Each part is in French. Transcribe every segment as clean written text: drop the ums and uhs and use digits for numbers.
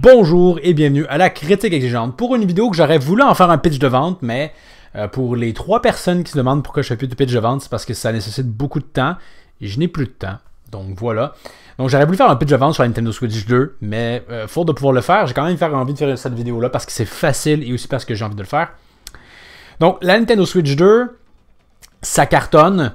Bonjour et bienvenue à la Critique Exigeante pour une vidéo que j'aurais voulu en faire un pitch de vente, mais pour les 3 personnes qui se demandent pourquoi je fais plus de pitch de vente, c'est parce que ça nécessite beaucoup de temps et je n'ai plus de temps. Donc voilà. Donc j'aurais voulu faire un pitch de vente sur la Nintendo Switch 2, mais faute de pouvoir le faire, j'ai quand même envie de faire cette vidéo-là parce que c'est facile et aussi parce que j'ai envie de le faire. Donc la Nintendo Switch 2, ça cartonne.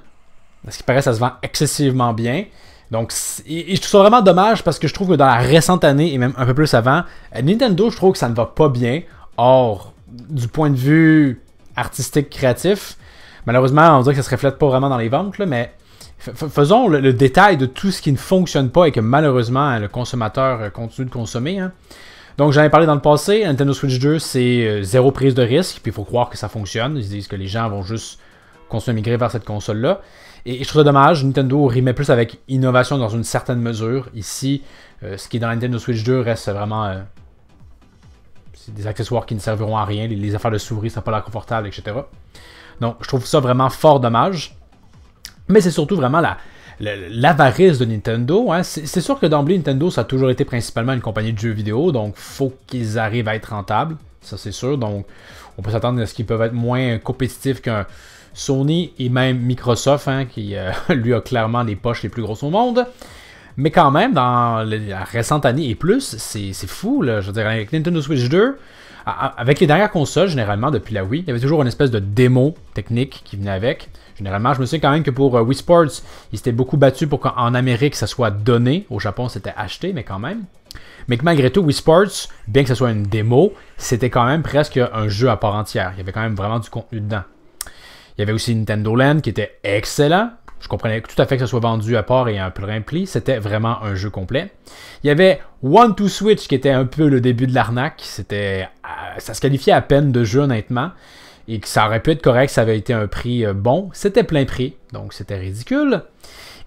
À ce qui paraît, ça se vend excessivement bien. Donc, et je trouve ça vraiment dommage parce que je trouve que dans la récente année et même un peu plus avant, Nintendo, je trouve que ça ne va pas bien. Or, du point de vue artistique, créatif, malheureusement, on dirait que ça se reflète pas vraiment dans les ventes, là, mais faisons le détail de tout ce qui ne fonctionne pas et que malheureusement le consommateur continue de consommer. Hein. Donc, j'en ai parlé dans le passé, la Nintendo Switch 2, c'est zéro prise de risque, puis il faut croire que ça fonctionne. Ils disent que les gens vont juste continuer à migrer vers cette console-là. Et je trouve ça dommage, Nintendo rimait plus avec innovation dans une certaine mesure. Ici, ce qui est dans la Nintendo Switch 2 reste vraiment c'est des accessoires qui ne serviront à rien. Les affaires de souris, ça n'a pas l'air confortable, etc. Donc, je trouve ça vraiment fort dommage. Mais c'est surtout vraiment l'avarice de Nintendo. Hein. C'est sûr que d'emblée, Nintendo, ça a toujours été principalement une compagnie de jeux vidéo. Donc, il faut qu'ils arrivent à être rentables. Ça, c'est sûr. Donc, on peut s'attendre à ce qu'ils peuvent être moins compétitifs qu'un Sony et même Microsoft, hein, qui lui a clairement les poches les plus grosses au monde. Mais quand même, dans la récente année et plus, c'est fou. Là. Je veux dire, avec Nintendo Switch 2, avec les dernières consoles, généralement, depuis la Wii, il y avait toujours une espèce de démo technique qui venait avec. Généralement, je me souviens quand même que pour Wii Sports, ils s'étaient beaucoup battus pour qu'en Amérique, ça soit donné. Au Japon, c'était acheté, mais quand même. Mais que malgré tout, Wii Sports, bien que ce soit une démo, c'était quand même presque un jeu à part entière. Il y avait quand même vraiment du contenu dedans. Il y avait aussi Nintendo Land qui était excellent. Je comprenais tout à fait que ça soit vendu à part et un plein prix. C'était vraiment un jeu complet. Il y avait One to Switch qui était un peu le début de l'arnaque. Ça se qualifiait à peine de jeu honnêtement. Et que ça aurait pu être correct, ça avait été un prix bon. C'était plein prix, donc c'était ridicule.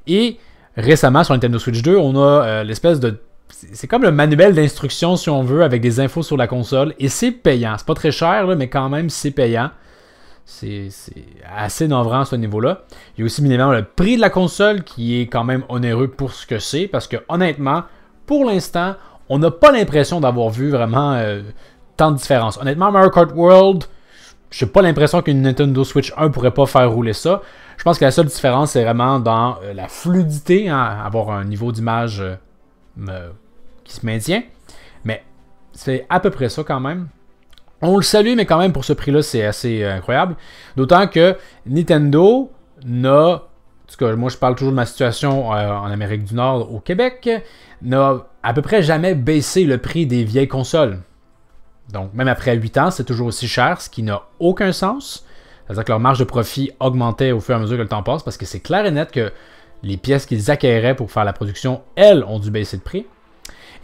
Et récemment sur Nintendo Switch 2, on a l'espèce de... C'est comme le manuel d'instruction si on veut, avec des infos sur la console. Et c'est payant. C'est pas très cher, là, mais quand même c'est payant. C'est assez navrant à ce niveau-là. Il y a aussi évidemment le prix de la console qui est quand même onéreux pour ce que c'est. Parce que honnêtement, pour l'instant, on n'a pas l'impression d'avoir vu vraiment tant de différence. Honnêtement, Mario Kart World, je n'ai pas l'impression qu'une Nintendo Switch 1 pourrait pas faire rouler ça. Je pense que la seule différence, c'est vraiment dans la fluidité, hein, avoir un niveau d'image qui se maintient. Mais c'est à peu près ça quand même. On le salue, mais quand même, pour ce prix-là, c'est assez incroyable. D'autant que Nintendo n'a... En tout cas, moi, je parle toujours de ma situation en Amérique du Nord, au Québec, n'a à peu près jamais baissé le prix des vieilles consoles. Donc, même après 8 ans, c'est toujours aussi cher, ce qui n'a aucun sens. C'est-à-dire que leur marge de profit augmentait au fur et à mesure que le temps passe, parce que c'est clair et net que les pièces qu'ils acquéraient pour faire la production, elles, ont dû baisser de prix.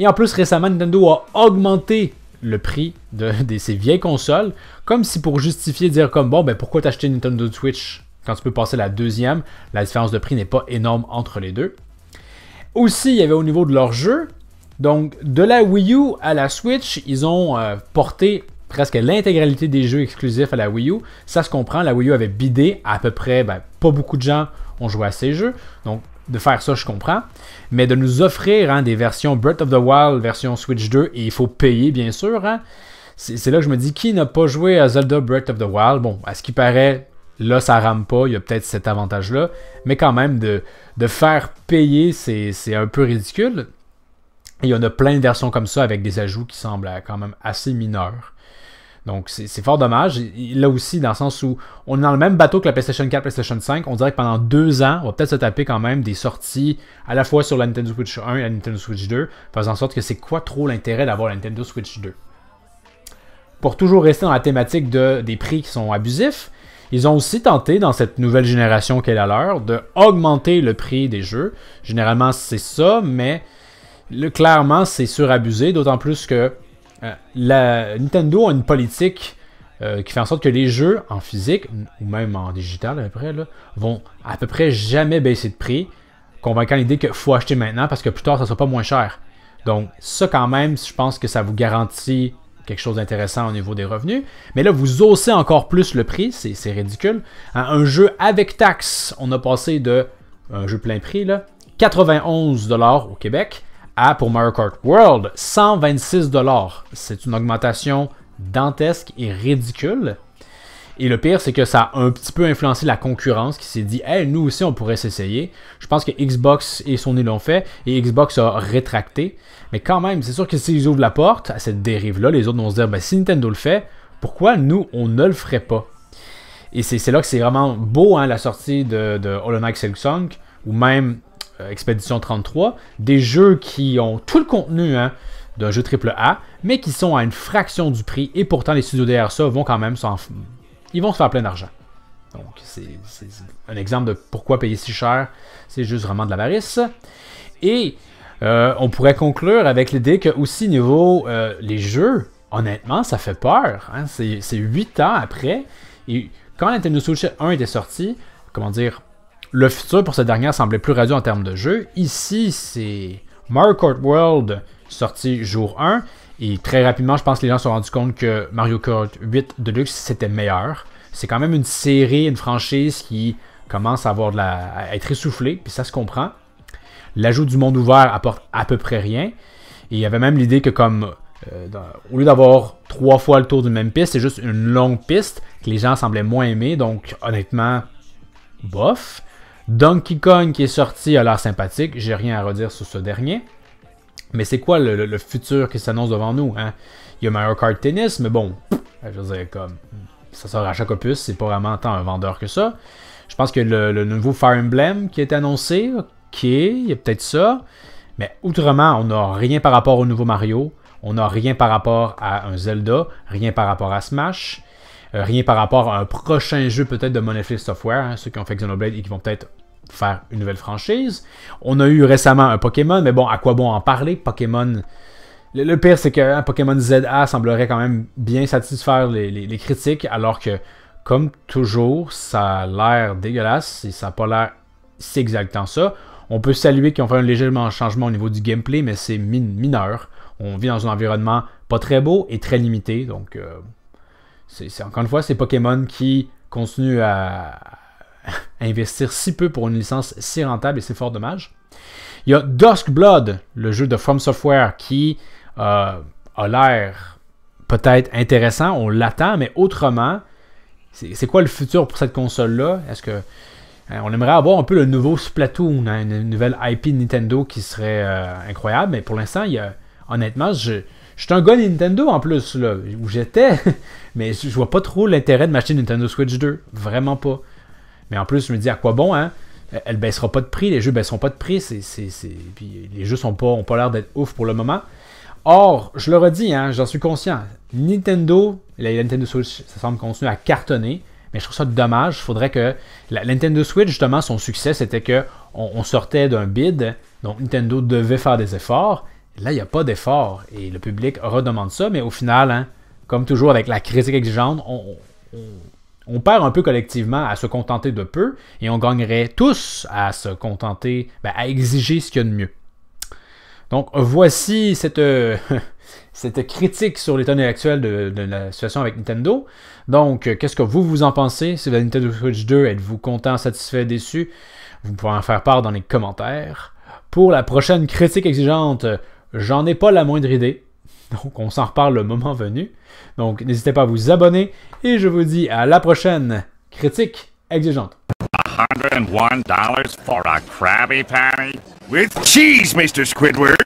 Et en plus, récemment, Nintendo a augmenté le prix de ces vieilles consoles, comme si pour justifier, dire comme, bon, ben pourquoi t'acheter une Nintendo Switch quand tu peux passer la deuxième, la différence de prix n'est pas énorme entre les deux. Aussi, il y avait au niveau de leur jeu, donc de la Wii U à la Switch, ils ont porté presque l'intégralité des jeux exclusifs à la Wii U. Ça se comprend, la Wii U avait bidé à peu près, ben, pas beaucoup de gens ont joué à ces jeux, donc de faire ça, je comprends. Mais de nous offrir hein, des versions Breath of the Wild, version Switch 2, et il faut payer, bien sûr. Hein. C'est là que je me dis, qui n'a pas joué à Zelda Breath of the Wild? Bon, à ce qui paraît, là, ça rame pas. Il y a peut-être cet avantage-là. Mais quand même, de faire payer, c'est un peu ridicule. Et il y en a plein de versions comme ça, avec des ajouts qui semblent quand même assez mineurs. Donc, c'est fort dommage. Et là aussi, dans le sens où on est dans le même bateau que la PlayStation 4, PlayStation 5, on dirait que pendant 2 ans, on va peut-être se taper quand même des sorties à la fois sur la Nintendo Switch 1 et la Nintendo Switch 2, faisant en sorte que c'est quoi trop l'intérêt d'avoir la Nintendo Switch 2. Pour toujours rester dans la thématique des prix qui sont abusifs, ils ont aussi tenté, dans cette nouvelle génération qu'est la leur, de augmenter le prix des jeux. Généralement, c'est ça, mais clairement, c'est surabusé, d'autant plus que Nintendo a une politique qui fait en sorte que les jeux en physique, ou même en digital après, là, vont à peu près jamais baisser de prix, convainquant l'idée qu'il faut acheter maintenant parce que plus tard, ça ne sera pas moins cher. Donc ça quand même, je pense que ça vous garantit quelque chose d'intéressant au niveau des revenus. Mais là, vous haussez encore plus le prix, c'est ridicule. Un jeu avec taxes, on a passé de un jeu plein prix, là, 91$ au Québec, pour Mario Kart World, 126$. C'est une augmentation dantesque et ridicule. Et le pire, c'est que ça a un petit peu influencé la concurrence qui s'est dit « Hey, nous aussi, on pourrait s'essayer. » Je pense que Xbox et Sony l'ont fait et Xbox a rétracté. Mais quand même, c'est sûr que s'ils ouvrent la porte à cette dérive-là, les autres vont se dire « Si Nintendo le fait, pourquoi nous, on ne le ferait pas? » Et c'est là que c'est vraiment beau, hein, la sortie de Hollow Knight Silksong ou même Expedition 33. Des jeux qui ont tout le contenu, hein, d'un jeu AAA, mais qui sont à une fraction du prix. Et pourtant, les studios derrière ça vont quand même ils vont se faire plein d'argent. Donc, c'est un exemple de pourquoi payer si cher. C'est juste vraiment de l'avarice. Et on pourrait conclure avec l'idée que aussi niveau les jeux, honnêtement, ça fait peur. Hein? C'est 8 ans après. Et quand Nintendo Switch 1 était sorti, comment dire, le futur pour cette dernière semblait plus réduit en termes de jeux. Ici, c'est Mario Kart World sorti jour 1. Et très rapidement, je pense que les gens se sont rendus compte que Mario Kart 8 Deluxe, c'était meilleur. C'est quand même une série, une franchise qui commence à être essoufflée, puis ça se comprend. L'ajout du monde ouvert apporte à peu près rien. Et il y avait même l'idée que au lieu d'avoir 3 fois le tour d'une même piste, c'est juste une longue piste que les gens semblaient moins aimer. Donc honnêtement, bof. Donkey Kong qui est sorti a l'air sympathique. J'ai rien à redire sur ce dernier. Mais c'est quoi le futur qui s'annonce devant nous? Hein? Il y a Mario Kart Tennis, mais bon, je veux dire, comme ça sort à chaque opus, c'est pas vraiment tant un vendeur que ça. Je pense que le nouveau Fire Emblem qui a été annoncé, ok, il y a peut-être ça. Mais outrement, on n'a rien par rapport au nouveau Mario. On n'a rien par rapport à un Zelda, rien par rapport à Smash, rien par rapport à un prochain jeu peut-être de Monolith Software, hein, ceux qui ont fait Xenoblade et qui vont peut-être faire une nouvelle franchise. On a eu récemment un Pokémon, mais bon, à quoi bon en parler? Pokémon... Le pire, c'est que Pokémon ZA semblerait quand même bien satisfaire les critiques, alors que, comme toujours, ça a l'air dégueulasse et ça n'a pas l'air si exactement ça. On peut saluer qu'ils ont fait un léger changement au niveau du gameplay, mais c'est mineur. On vit dans un environnement pas très beau et très limité, donc encore une fois, c'est Pokémon qui continue à investir si peu pour une licence si rentable et c'est fort dommage. Il y a Dusk Blood, le jeu de From Software qui a l'air peut-être intéressant, on l'attend, mais autrement, c'est quoi le futur pour cette console-là? Est-ce que on aimerait avoir un peu le nouveau Splatoon, hein, une nouvelle IP Nintendo qui serait incroyable, mais pour l'instant, honnêtement, je suis un gars Nintendo en plus, là, où j'étais, mais je vois pas trop l'intérêt de m'acheter Nintendo Switch 2, vraiment pas. Mais en plus, je me dis à quoi bon, hein? Elle baissera pas de prix, les jeux baisseront pas de prix, puis les jeux ont pas l'air d'être ouf pour le moment. Or, je le redis, hein, j'en suis conscient, Nintendo, la Nintendo Switch, ça semble continuer à cartonner, mais je trouve ça dommage. Il faudrait que la Nintendo Switch, justement, son succès, c'était qu'on sortait d'un bid, donc Nintendo devait faire des efforts. Là, il n'y a pas d'efforts et le public redemande ça, mais au final, hein, comme toujours avec la critique exigeante, on perd un peu collectivement à se contenter de peu et on gagnerait tous à se contenter, à exiger ce qu'il y a de mieux. Donc, voici cette critique sur l'état actuel de la situation avec Nintendo. Donc, qu'est-ce que vous en pensez? Si vous avez Nintendo Switch 2, êtes-vous content, satisfait, déçu? Vous pouvez en faire part dans les commentaires. Pour la prochaine critique exigeante, j'en ai pas la moindre idée. Donc, on s'en reparle le moment venu. Donc, n'hésitez pas à vous abonner. Et je vous dis à la prochaine critique exigeante. $101 for a Krabby Patty? With cheese, Mr. Squidward!